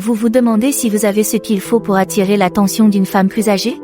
Vous vous demandez si vous avez ce qu'il faut pour attirer l'attention d'une femme plus âgée?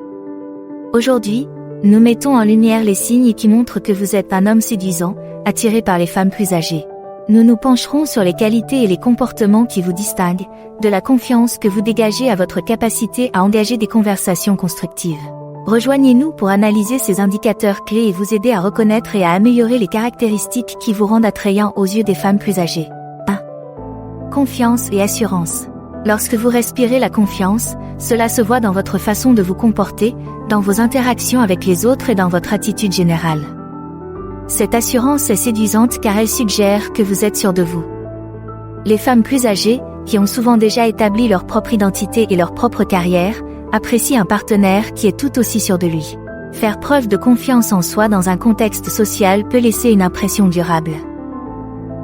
Aujourd'hui, nous mettons en lumière les signes qui montrent que vous êtes un homme séduisant, attiré par les femmes plus âgées. Nous nous pencherons sur les qualités et les comportements qui vous distinguent, de la confiance que vous dégagez à votre capacité à engager des conversations constructives. Rejoignez-nous pour analyser ces indicateurs clés et vous aider à reconnaître et à améliorer les caractéristiques qui vous rendent attrayant aux yeux des femmes plus âgées. 1. Confiance et assurance. Lorsque vous respirez la confiance, cela se voit dans votre façon de vous comporter, dans vos interactions avec les autres et dans votre attitude générale. Cette assurance est séduisante car elle suggère que vous êtes sûr de vous. Les femmes plus âgées, qui ont souvent déjà établi leur propre identité et leur propre carrière, apprécient un partenaire qui est tout aussi sûr de lui. Faire preuve de confiance en soi dans un contexte social peut laisser une impression durable.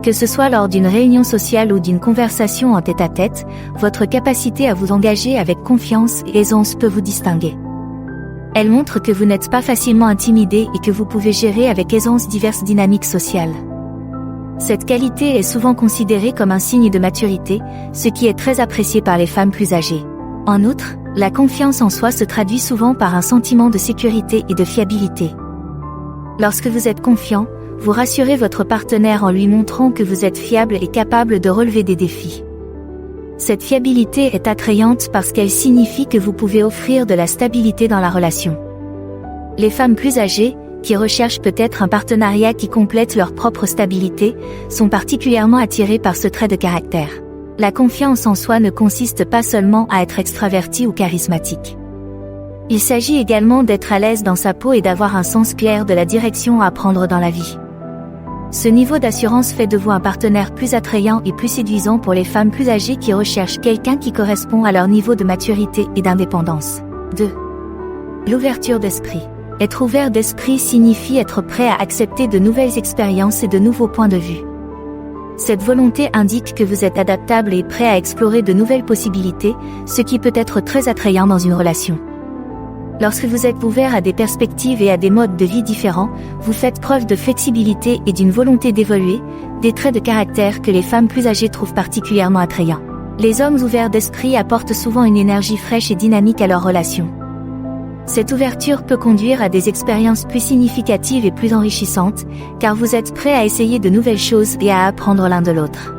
Que ce soit lors d'une réunion sociale ou d'une conversation en tête-à-tête, votre capacité à vous engager avec confiance et aisance peut vous distinguer. Elle montre que vous n'êtes pas facilement intimidé et que vous pouvez gérer avec aisance diverses dynamiques sociales. Cette qualité est souvent considérée comme un signe de maturité, ce qui est très apprécié par les femmes plus âgées. En outre, la confiance en soi se traduit souvent par un sentiment de sécurité et de fiabilité. Lorsque vous êtes confiant, vous rassurez votre partenaire en lui montrant que vous êtes fiable et capable de relever des défis. Cette fiabilité est attrayante parce qu'elle signifie que vous pouvez offrir de la stabilité dans la relation. Les femmes plus âgées, qui recherchent peut-être un partenariat qui complète leur propre stabilité, sont particulièrement attirées par ce trait de caractère. La confiance en soi ne consiste pas seulement à être extraverti ou charismatique. Il s'agit également d'être à l'aise dans sa peau et d'avoir un sens clair de la direction à prendre dans la vie. Ce niveau d'assurance fait de vous un partenaire plus attrayant et plus séduisant pour les femmes plus âgées qui recherchent quelqu'un qui correspond à leur niveau de maturité et d'indépendance. 2. L'ouverture d'esprit. Être ouvert d'esprit signifie être prêt à accepter de nouvelles expériences et de nouveaux points de vue. Cette volonté indique que vous êtes adaptable et prêt à explorer de nouvelles possibilités, ce qui peut être très attrayant dans une relation. Lorsque vous êtes ouvert à des perspectives et à des modes de vie différents, vous faites preuve de flexibilité et d'une volonté d'évoluer, des traits de caractère que les femmes plus âgées trouvent particulièrement attrayants. Les hommes ouverts d'esprit apportent souvent une énergie fraîche et dynamique à leur relation. Cette ouverture peut conduire à des expériences plus significatives et plus enrichissantes, car vous êtes prêt à essayer de nouvelles choses et à apprendre l'un de l'autre.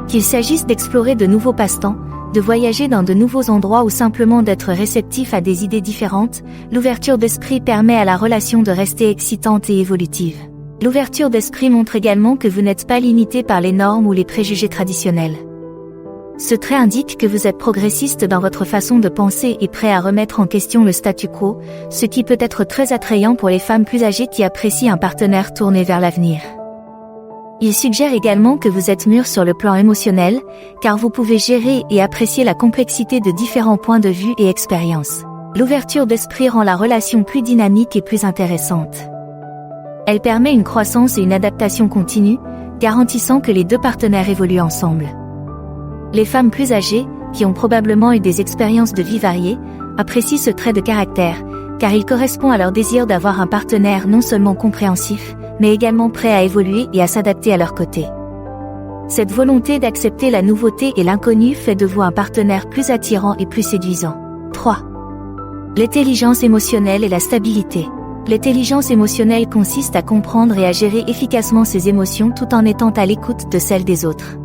Qu'il s'agisse d'explorer de nouveaux passe-temps, de voyager dans de nouveaux endroits ou simplement d'être réceptif à des idées différentes, l'ouverture d'esprit permet à la relation de rester excitante et évolutive. L'ouverture d'esprit montre également que vous n'êtes pas limité par les normes ou les préjugés traditionnels. Ce trait indique que vous êtes progressiste dans votre façon de penser et prêt à remettre en question le statu quo, ce qui peut être très attrayant pour les femmes plus âgées qui apprécient un partenaire tourné vers l'avenir. Il suggère également que vous êtes mûr sur le plan émotionnel, car vous pouvez gérer et apprécier la complexité de différents points de vue et expériences. L'ouverture d'esprit rend la relation plus dynamique et plus intéressante. Elle permet une croissance et une adaptation continue, garantissant que les deux partenaires évoluent ensemble. Les femmes plus âgées, qui ont probablement eu des expériences de vie variées, apprécient ce trait de caractère, car il correspond à leur désir d'avoir un partenaire non seulement compréhensif, mais également prêt à évoluer et à s'adapter à leur côté. Cette volonté d'accepter la nouveauté et l'inconnu fait de vous un partenaire plus attirant et plus séduisant. 3. L'intelligence émotionnelle et la stabilité. L'intelligence émotionnelle consiste à comprendre et à gérer efficacement ses émotions tout en étant à l'écoute de celles des autres.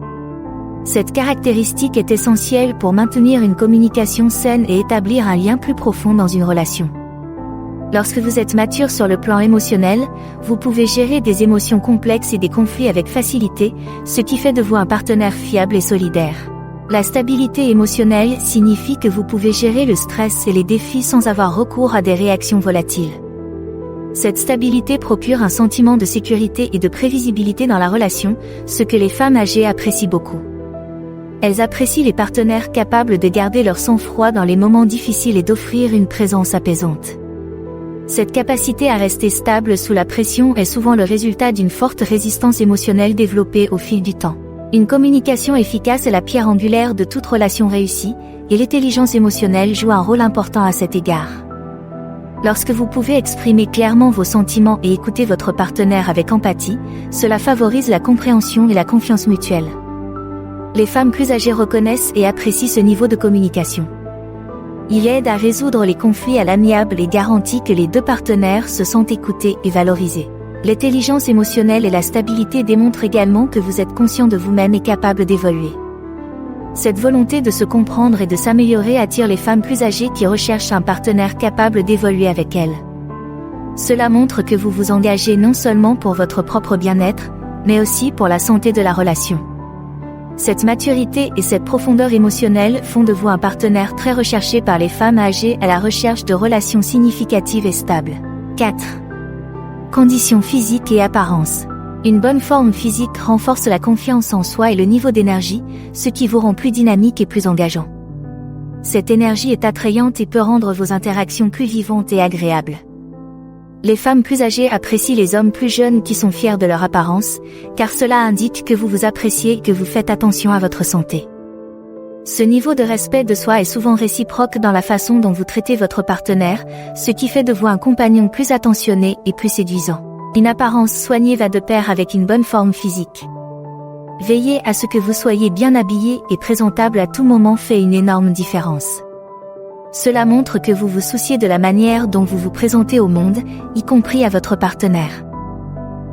Cette caractéristique est essentielle pour maintenir une communication saine et établir un lien plus profond dans une relation. Lorsque vous êtes mature sur le plan émotionnel, vous pouvez gérer des émotions complexes et des conflits avec facilité, ce qui fait de vous un partenaire fiable et solidaire. La stabilité émotionnelle signifie que vous pouvez gérer le stress et les défis sans avoir recours à des réactions volatiles. Cette stabilité procure un sentiment de sécurité et de prévisibilité dans la relation, ce que les femmes âgées apprécient beaucoup. Elles apprécient les partenaires capables de garder leur sang-froid dans les moments difficiles et d'offrir une présence apaisante. Cette capacité à rester stable sous la pression est souvent le résultat d'une forte résistance émotionnelle développée au fil du temps. Une communication efficace est la pierre angulaire de toute relation réussie, et l'intelligence émotionnelle joue un rôle important à cet égard. Lorsque vous pouvez exprimer clairement vos sentiments et écouter votre partenaire avec empathie, cela favorise la compréhension et la confiance mutuelle. Les femmes plus âgées reconnaissent et apprécient ce niveau de communication. Il aide à résoudre les conflits à l'amiable et garantit que les deux partenaires se sentent écoutés et valorisés. L'intelligence émotionnelle et la stabilité démontrent également que vous êtes conscient de vous-même et capable d'évoluer. Cette volonté de se comprendre et de s'améliorer attire les femmes plus âgées qui recherchent un partenaire capable d'évoluer avec elles. Cela montre que vous vous engagez non seulement pour votre propre bien-être, mais aussi pour la santé de la relation. Cette maturité et cette profondeur émotionnelle font de vous un partenaire très recherché par les femmes âgées à la recherche de relations significatives et stables. 4. Conditions physiques et apparence. Une bonne forme physique renforce la confiance en soi et le niveau d'énergie, ce qui vous rend plus dynamique et plus engageant. Cette énergie est attrayante et peut rendre vos interactions plus vivantes et agréables. Les femmes plus âgées apprécient les hommes plus jeunes qui sont fiers de leur apparence, car cela indique que vous vous appréciez et que vous faites attention à votre santé. Ce niveau de respect de soi est souvent réciproque dans la façon dont vous traitez votre partenaire, ce qui fait de vous un compagnon plus attentionné et plus séduisant. Une apparence soignée va de pair avec une bonne forme physique. Veiller à ce que vous soyez bien habillé et présentable à tout moment fait une énorme différence. Cela montre que vous vous souciez de la manière dont vous vous présentez au monde, y compris à votre partenaire.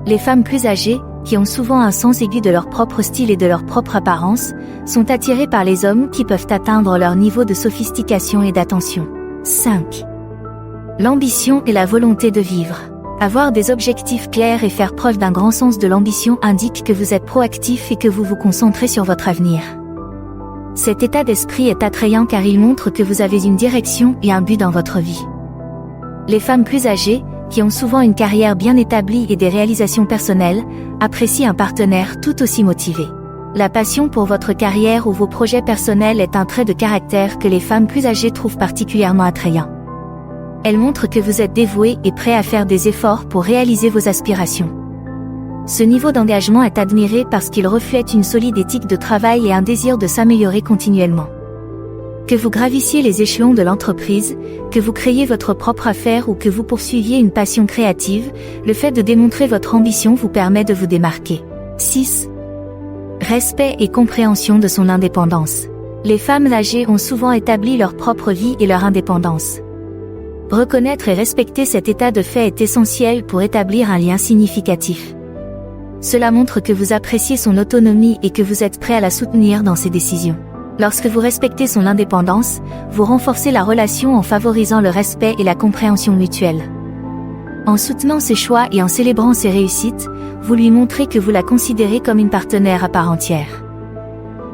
Les femmes plus âgées, qui ont souvent un sens aigu de leur propre style et de leur propre apparence, sont attirées par les hommes qui peuvent atteindre leur niveau de sophistication et d'attention. 5. L'ambition et la volonté de vivre. Avoir des objectifs clairs et faire preuve d'un grand sens de l'ambition indique que vous êtes proactif et que vous vous concentrez sur votre avenir. Cet état d'esprit est attrayant car il montre que vous avez une direction et un but dans votre vie. Les femmes plus âgées, qui ont souvent une carrière bien établie et des réalisations personnelles, apprécient un partenaire tout aussi motivé. La passion pour votre carrière ou vos projets personnels est un trait de caractère que les femmes plus âgées trouvent particulièrement attrayant. Elle montre que vous êtes dévoué et prêt à faire des efforts pour réaliser vos aspirations. Ce niveau d'engagement est admiré parce qu'il reflète une solide éthique de travail et un désir de s'améliorer continuellement. Que vous gravissiez les échelons de l'entreprise, que vous créiez votre propre affaire ou que vous poursuiviez une passion créative, le fait de démontrer votre ambition vous permet de vous démarquer. 6. Respect et compréhension de son indépendance. Les femmes âgées ont souvent établi leur propre vie et leur indépendance. Reconnaître et respecter cet état de fait est essentiel pour établir un lien significatif. Cela montre que vous appréciez son autonomie et que vous êtes prêt à la soutenir dans ses décisions. Lorsque vous respectez son indépendance, vous renforcez la relation en favorisant le respect et la compréhension mutuelle. En soutenant ses choix et en célébrant ses réussites, vous lui montrez que vous la considérez comme une partenaire à part entière.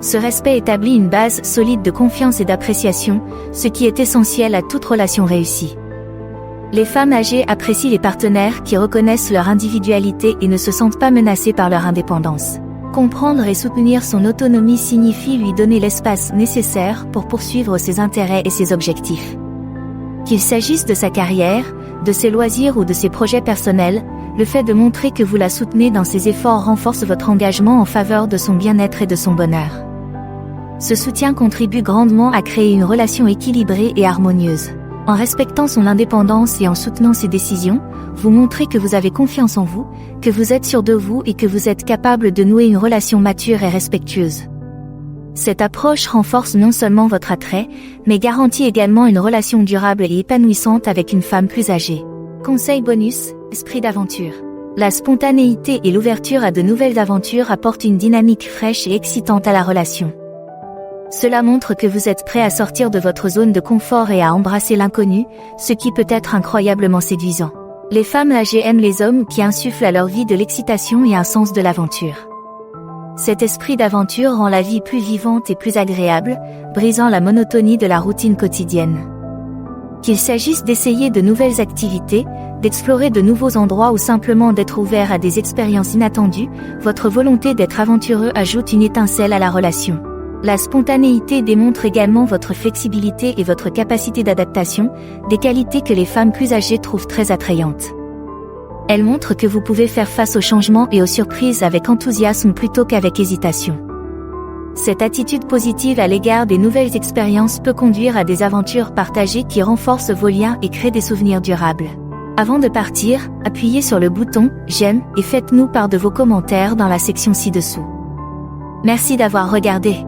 Ce respect établit une base solide de confiance et d'appréciation, ce qui est essentiel à toute relation réussie. Les femmes âgées apprécient les partenaires qui reconnaissent leur individualité et ne se sentent pas menacées par leur indépendance. Comprendre et soutenir son autonomie signifie lui donner l'espace nécessaire pour poursuivre ses intérêts et ses objectifs. Qu'il s'agisse de sa carrière, de ses loisirs ou de ses projets personnels, le fait de montrer que vous la soutenez dans ses efforts renforce votre engagement en faveur de son bien-être et de son bonheur. Ce soutien contribue grandement à créer une relation équilibrée et harmonieuse. En respectant son indépendance et en soutenant ses décisions, vous montrez que vous avez confiance en vous, que vous êtes sûr de vous et que vous êtes capable de nouer une relation mature et respectueuse. Cette approche renforce non seulement votre attrait, mais garantit également une relation durable et épanouissante avec une femme plus âgée. Conseil bonus, esprit d'aventure. La spontanéité et l'ouverture à de nouvelles aventures apportent une dynamique fraîche et excitante à la relation. Cela montre que vous êtes prêt à sortir de votre zone de confort et à embrasser l'inconnu, ce qui peut être incroyablement séduisant. Les femmes âgées aiment les hommes qui insufflent à leur vie de l'excitation et un sens de l'aventure. Cet esprit d'aventure rend la vie plus vivante et plus agréable, brisant la monotonie de la routine quotidienne. Qu'il s'agisse d'essayer de nouvelles activités, d'explorer de nouveaux endroits ou simplement d'être ouvert à des expériences inattendues, votre volonté d'être aventureux ajoute une étincelle à la relation. La spontanéité démontre également votre flexibilité et votre capacité d'adaptation, des qualités que les femmes plus âgées trouvent très attrayantes. Elle montre que vous pouvez faire face aux changements et aux surprises avec enthousiasme plutôt qu'avec hésitation. Cette attitude positive à l'égard des nouvelles expériences peut conduire à des aventures partagées qui renforcent vos liens et créent des souvenirs durables. Avant de partir, appuyez sur le bouton « J'aime » et faites-nous part de vos commentaires dans la section ci-dessous. Merci d'avoir regardé.